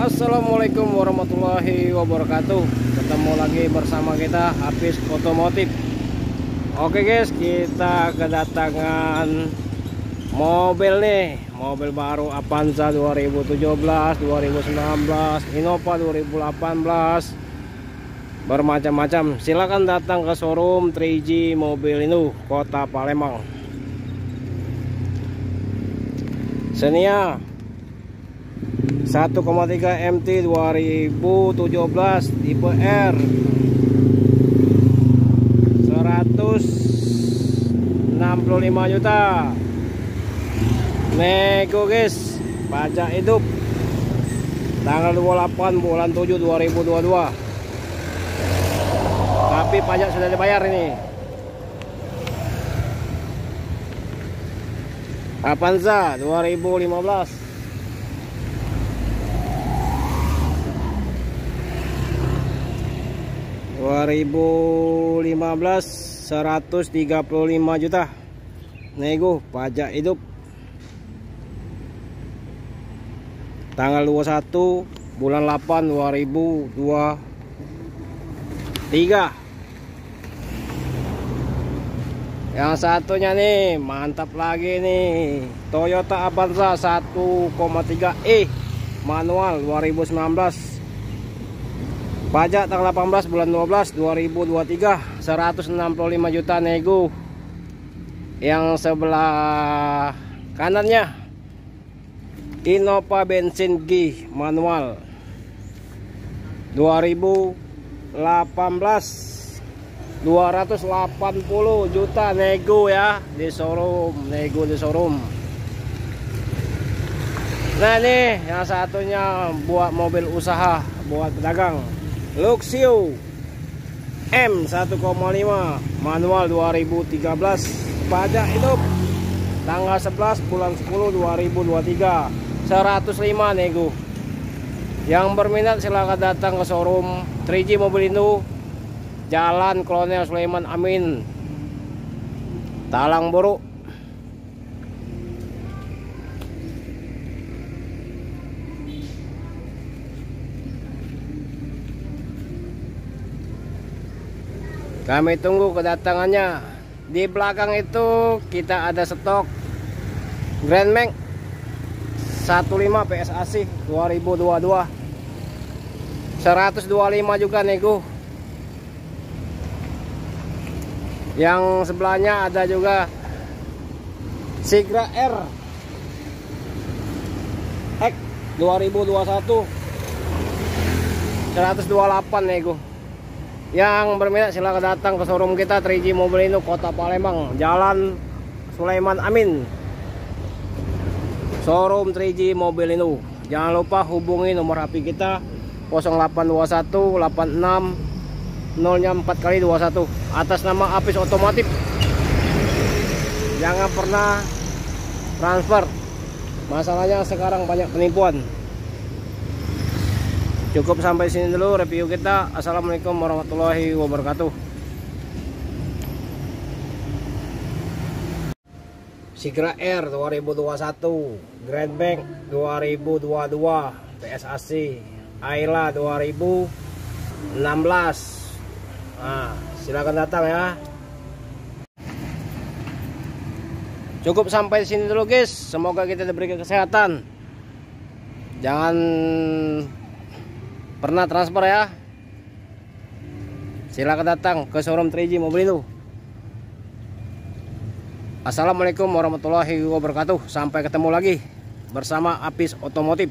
Assalamualaikum warahmatullahi wabarakatuh. Ketemu lagi bersama kita Hafiz Otomotif. Oke guys, kita kedatangan mobil nih. Mobil baru Avanza 2017, 2019, Innova 2018, bermacam-macam. Silakan datang ke showroom 3G Mobil Indo, Kota Palembang. Xenia 1,3 MT 2017 tipe R, 165 juta nego guys. Pajak hidup tanggal 28 bulan 7 2022, tapi pajak sudah dibayar ini. Avanza 2015. ...2015 135 juta nego, pajak hidup tanggal 21 bulan 8 2023. Yang satunya nih mantap lagi nih, Toyota Avanza 1,3e manual 2019, pajak tanggal 18 bulan 12 2023, 165 juta nego. Yang sebelah kanannya Innova bensin G manual 2018, 280 juta nego ya di showroom, nego di showroom. Nah nih yang satunya buat mobil usaha, buat pedagang, Luxio M 1,5 manual 2013, pajak hidup tanggal 11 bulan 10 2023, 105 nego. Yang berminat silahkan datang ke showroom 3G Mobil Indo, Jalan Kolonel Sulaiman Amin, Talang Buruk. Kami tunggu kedatangannya. Di belakang itu kita ada stok Grand Max 15 PSAC 2022, 125 juga nego. Yang sebelahnya ada juga Sigra R X 2021, 128 nego. Yang berminat silahkan datang ke showroom kita 3G Mobil Indo, Kota Palembang, Jalan Sulaiman Amin, showroom 3G Mobil Indo. Jangan lupa hubungi nomor HP kita 0821 86 0 4 kali 21 atas nama Hafiz Otomotif. Jangan pernah transfer, masalahnya sekarang banyak penipuan. Cukup sampai sini dulu review kita. Assalamualaikum warahmatullahi wabarakatuh. Sigra R 2021, Grand Bank 2022, PSAC, Ayla 2016. Nah, silakan datang ya. Cukup sampai sini dulu guys. Semoga kita diberi kesehatan. Jangan pernah transfer ya. Silakan datang ke showroom 3G Mobil Indo. Assalamualaikum warahmatullahi wabarakatuh. Sampai ketemu lagi bersama Hafiz Otomotif.